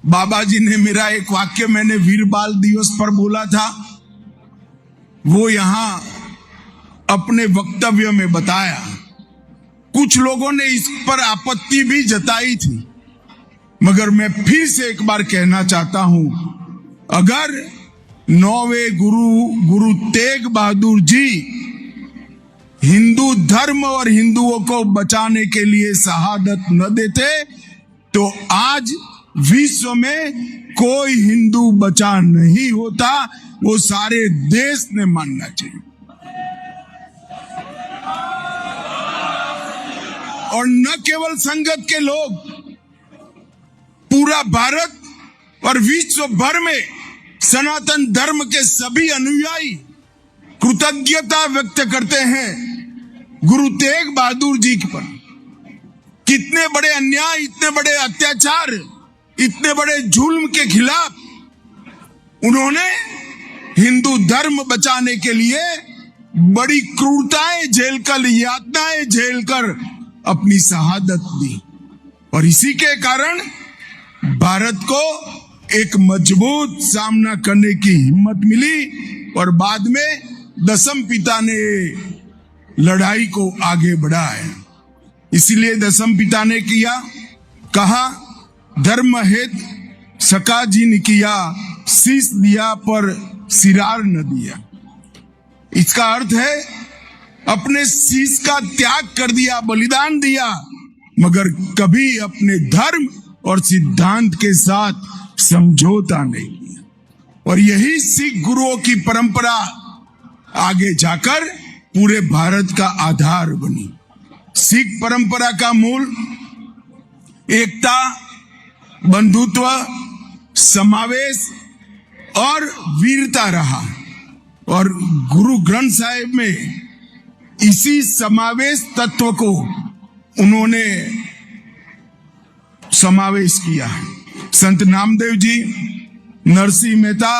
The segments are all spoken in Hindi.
बाबा जी ने मेरा एक वाक्य मैंने वीर बाल दिवस पर बोला था, वो यहां अपने वक्तव्य में बताया। कुछ लोगों ने इस पर आपत्ति भी जताई थी, मगर मैं फिर से एक बार कहना चाहता हूं, अगर 9वें गुरु तेग बहादुर जी हिंदू धर्म और हिंदुओं को बचाने के लिए शहादत न देते तो आज विश्व में कोई हिंदू बचा नहीं होता। वो सारे देश ने मानना चाहिए। और न केवल संगत के लोग, पूरा भारत और विश्व भर में सनातन धर्म के सभी अनुयायी कृतज्ञता व्यक्त करते हैं गुरु तेग बहादुर जी पर। कितने बड़े अन्याय, इतने बड़े अत्याचार, इतने बड़े जुल्म के खिलाफ उन्होंने हिंदू धर्म बचाने के लिए बड़ी क्रूरताएं झेलकर, यातनाएं झेलकर अपनी शहादत दी। और इसी के कारण भारत को एक मजबूत सामना करने की हिम्मत मिली और बाद में दशम पिता ने लड़ाई को आगे बढ़ाया। इसीलिए दशम पिता ने कहा, धर्म हेत सका जी ने किया, शीश दिया पर सिरार न दिया। इसका अर्थ है अपने शीश का त्याग कर दिया, बलिदान दिया, मगर कभी अपने धर्म और सिद्धांत के साथ समझौता नहीं किया। और यही सिख गुरुओं की परंपरा आगे जाकर पूरे भारत का आधार बनी। सिख परंपरा का मूल एकता, बंधुत्व, समावेश और वीरता रहा। और गुरु ग्रंथ साहिब में इसी समावेश तत्व को उन्होंने समावेश किया है। संत नामदेव जी, नरसिंह मेहता,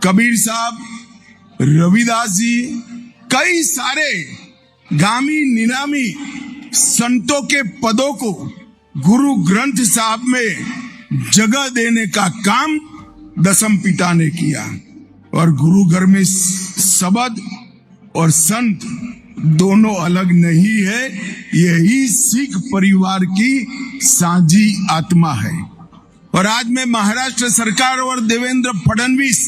कबीर साहब, रविदास जी, कई सारे गामी निनामी संतों के पदों को गुरु ग्रंथ साहब में जगह देने का काम दशम पिता ने किया। और गुरु घर में शब्द और संत दोनों अलग नहीं है, यही सिख परिवार की साझी आत्मा है। और आज मैं महाराष्ट्र सरकार और देवेंद्र फडणवीस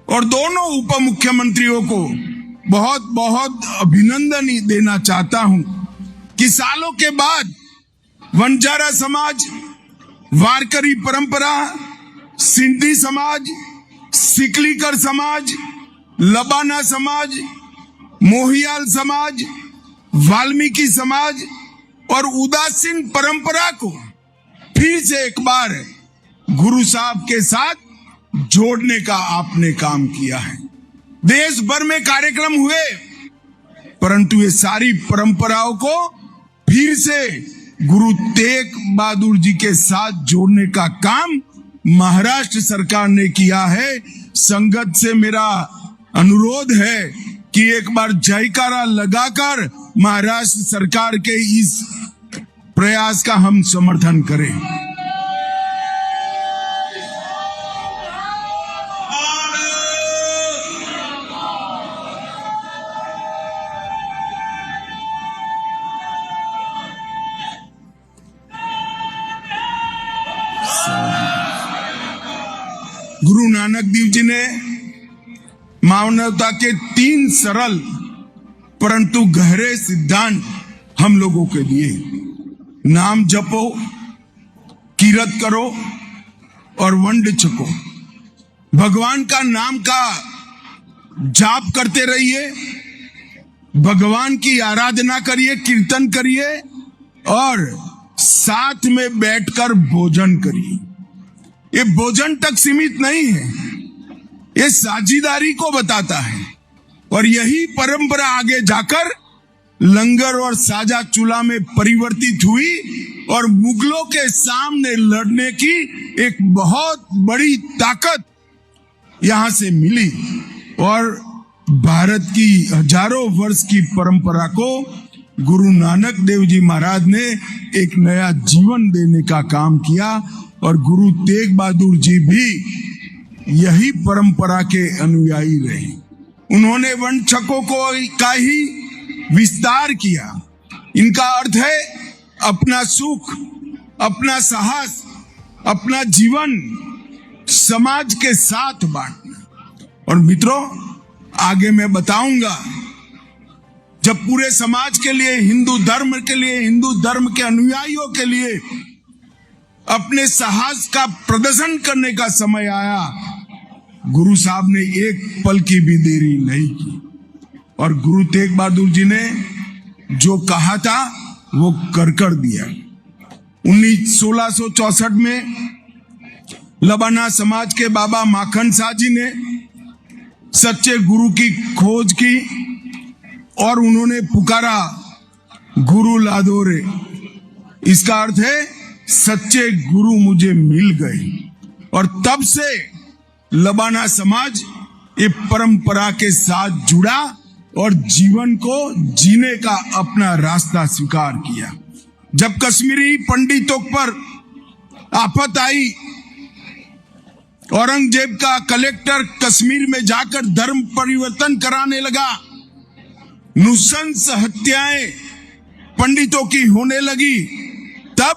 और दोनों उप मुख्यमंत्रियों को बहुत बहुत अभिनंदन देना चाहता हूं कि सालों के बाद वंजारा समाज, वारकरी परंपरा, सिंधी समाज, सिकलीकर समाज, लबाना समाज, मोहियाल समाज, वाल्मीकि समाज और उदासीन परंपरा को फिर से एक बार गुरु साहब के साथ जोड़ने का आपने काम किया है। देश भर में कार्यक्रम हुए, परंतु ये सारी परंपराओं को फिर से गुरु तेग बहादुर जी के साथ जोड़ने का काम महाराष्ट्र सरकार ने किया है। संगत से मेरा अनुरोध है कि एक बार जयकारा लगाकर महाराष्ट्र सरकार के इस प्रयास का हम समर्थन करें। गुरु नानक देव जी ने मानवता के 3 सरल परंतु गहरे सिद्धांत हम लोगों के दिए। नाम जपो, कीरत करो और वंड छको। भगवान का नाम का जाप करते रहिए, भगवान की आराधना करिए, कीर्तन करिए और साथ में बैठकर भोजन करिए। ये भोजन तक सीमित नहीं है, ये साझीदारी को बताता है। और यही परंपरा आगे जाकर लंगर और साझा चूल्हा में परिवर्तित हुई और मुगलों के सामने लड़ने की एक बहुत बड़ी ताकत यहां से मिली। और भारत की हजारों वर्ष की परंपरा को गुरु नानक देव जी महाराज ने एक नया जीवन देने का काम किया। और गुरु तेग बहादुर जी भी यही परंपरा के अनुयायी रहे। उन्होंने वंशकों का ही विस्तार किया। इनका अर्थ है अपना सुख, अपना साहस, अपना जीवन समाज के साथ बांटना। और मित्रों, आगे मैं बताऊंगा, जब पूरे समाज के लिए, हिंदू धर्म के लिए, हिंदू धर्म के अनुयायियों के लिए अपने साहस का प्रदर्शन करने का समय आया, गुरु साहब ने एक पल की भी देरी नहीं की और गुरु तेग बहादुर जी ने जो कहा था वो कर दिया। 1664 में लबाना समाज के बाबा माखन शाह जी ने सच्चे गुरु की खोज की और उन्होंने पुकारा, गुरु लादो रे। इसका अर्थ है सच्चे गुरु मुझे मिल गए। और तब से लबाना समाज ये परंपरा के साथ जुड़ा और जीवन को जीने का अपना रास्ता स्वीकार किया। जब कश्मीरी पंडितों पर आफत आई, औरंगजेब का कलेक्टर कश्मीर में जाकर धर्म परिवर्तन कराने लगा, नृशंस हत्याएं पंडितों की होने लगी, तब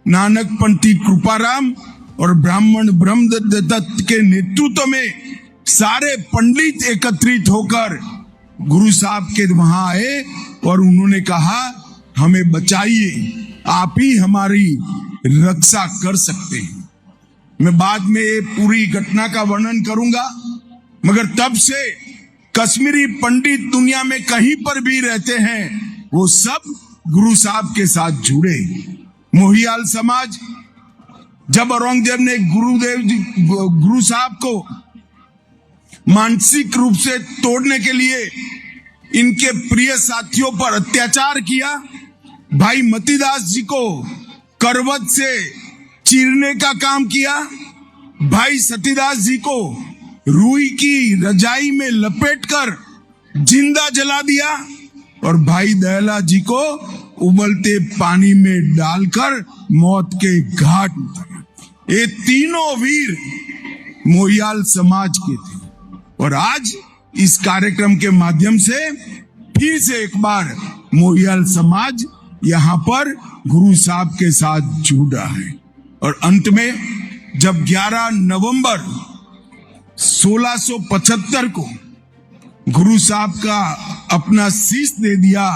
नानक पंथी कृपाराम और ब्राह्मण ब्रह्मदत्त के नेतृत्व में सारे पंडित एकत्रित होकर गुरु साहब के वहां आए और उन्होंने कहा, हमें बचाइए, आप ही हमारी रक्षा कर सकते हैं। मैं बाद में ये पूरी घटना का वर्णन करूंगा, मगर तब से कश्मीरी पंडित दुनिया में कहीं पर भी रहते हैं, वो सब गुरु साहब के साथ जुड़े। मोहियाल समाज, जब औरंगजेब ने गुरु साहब को मानसिक रूप से तोड़ने के लिए इनके प्रिय साथियों पर अत्याचार किया, भाई मतीदास जी को करवत से चीरने का काम किया, भाई सतीदास जी को रुई की रजाई में लपेटकर जिंदा जला दिया और भाई दयाला जी को उबलते पानी में डालकर मौत के घाट उतारा। ये तीनों वीर मोहियाल समाज के थे और आज इस कार्यक्रम के माध्यम से फिर से एक बार मोहियाल समाज यहाँ पर गुरु साहब के साथ जुड़ा है। और अंत में जब 11 नवंबर 1675 को गुरु साहब का अपना शीश दे दिया,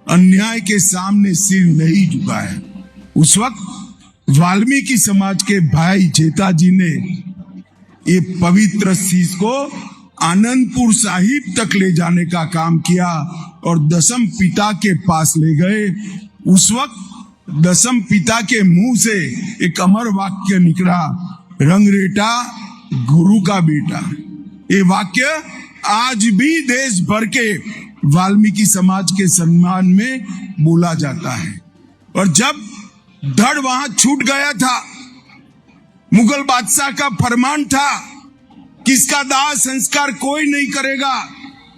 अन्याय के सामने सिर नहीं झुकाया, उस वक्त वाल्मीकि समाज के भाई जेठा जी ने ये पवित्र शीश को आनंदपुर साहिब तक ले जाने का काम किया और दसम पिता के पास ले गए। उस वक्त दसम पिता के मुंह से एक अमर वाक्य निकला, रंगरेटा गुरु का बेटा। ये वाक्य आज भी देश भर के वाल्मीकि समाज के सम्मान में बोला जाता है। और जब धड़ वहां छूट गया था, मुगल बादशाह का फरमान था कि इसका दाह संस्कार कोई नहीं करेगा,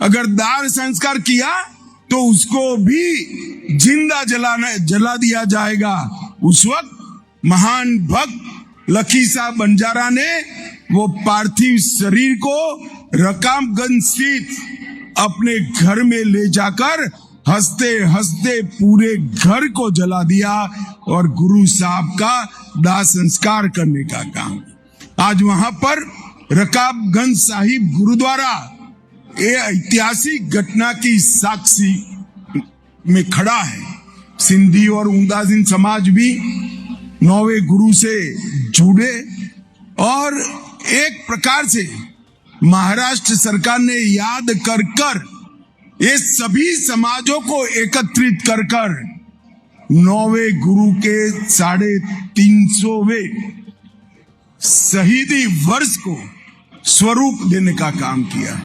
अगर दाह संस्कार किया तो उसको भी जिंदा जला दिया जाएगा। उस वक्त महान भक्त लखीसा बंजारा ने वो पार्थिव शरीर को रकाबगंज स्थित अपने घर में ले जाकर हंसते हंसते पूरे घर को जला दिया और गुरु साहब का दाह संस्कार करने का काम। आज वहां पर रकाबगंज साहिब गुरुद्वारा ये ऐतिहासिक घटना की साक्षी में खड़ा है। सिंधी और उदासीन समाज भी 9वें गुरु से जुड़े और एक प्रकार से महाराष्ट्र सरकार ने याद कर ये सभी समाजों को एकत्रित कर 9वें गुरु के 350वें शहीदी वर्ष को स्वरूप देने का काम किया।